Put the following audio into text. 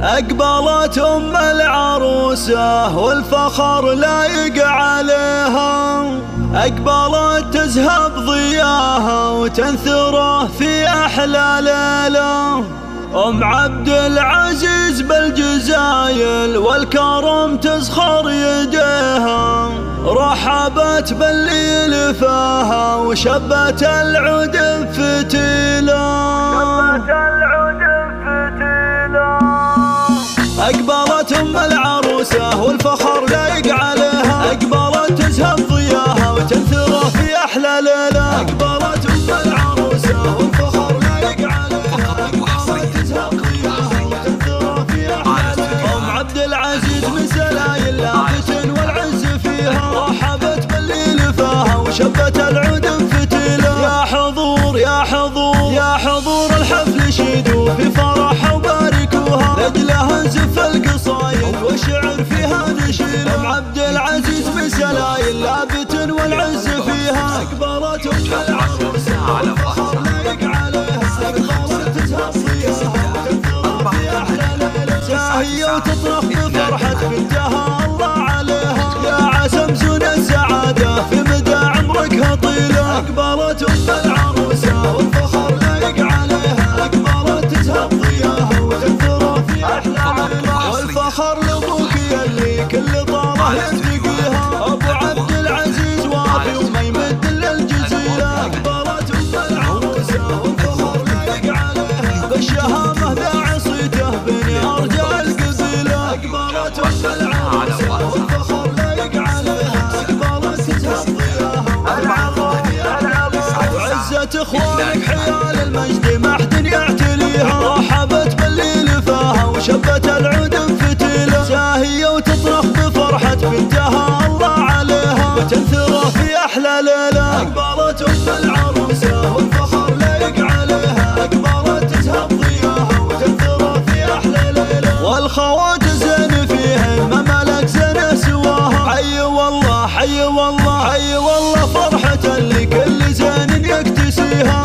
أقبلت أم العروسة والفخر لايق عليها، أقبلت تزهب ضياها وتنثره في أحلى ليلة. أم عبد العزيز بالجزايل والكرم تزخر يديها، رحبت باللي لفاها وشبت العود بفتيله. أقبلت أم العروسة والفخر لايق عليها، أقبلت تزهب ضياها وتنثره في أحلى ليلة. أقبلت أم العروسة والفخر لايق عليها، أقبلت تزهب ضياها وتنثره في أحلى ليلة. أم عبد العزيز من سلايل لافت والعز فيها، رحبت باللي لفاها وشبت العود بفتيله. يا حضور يا حضور يا حضور الحفل شيدوا في فرح وباركوها، لجلها نزف القصايد والشعر فيها نشيله. أم عبد العزيز من سلايل لابت والعز فيها، أقبلت أم العروسة والفخر لايق عليها، أقبلت تزهب ضياها وتنثر في أحلى ليلة. ساهية وتطرق بفرحة بنتها الله عليها، يا عسى مزون السعادة في مدى عمرك هطيلة. أقبلت أم العروسة والفخر لايق عليها، أقبلت تزهب ضياها وتنثر في أحلى ليلة. والفخر لأبوك يلي كل طاره ينتقيها، أبو عبد العزيز وافي وما يمد إلا الجزيلة. أقبلت أم العروسة والفخر لايق عليها، بالشهامة ذاع صيته بين أرجاء القبيلة. أقبلت أم العروسة والفخر لايق عليها، أقبلت تزهب ضياها وتنثر في أحلى ليلة. وعزة إخوانك حيال المجد ما حد يعتليها، رحبت باللي لفاها وشبت العود بفتيله. ساهية وتطرق بفرحة بنتها الله عليها وتنثره في أحلى ليلة. أقبلت أم العروسة والفخر لايق عليها، أقبلت تزهب ضياها وتنثره في أحلى ليلة. والخوات زين فيهن ما ملك زين سواها، حي والله حي والله حي والله فرحة لكل زين يكتسيها.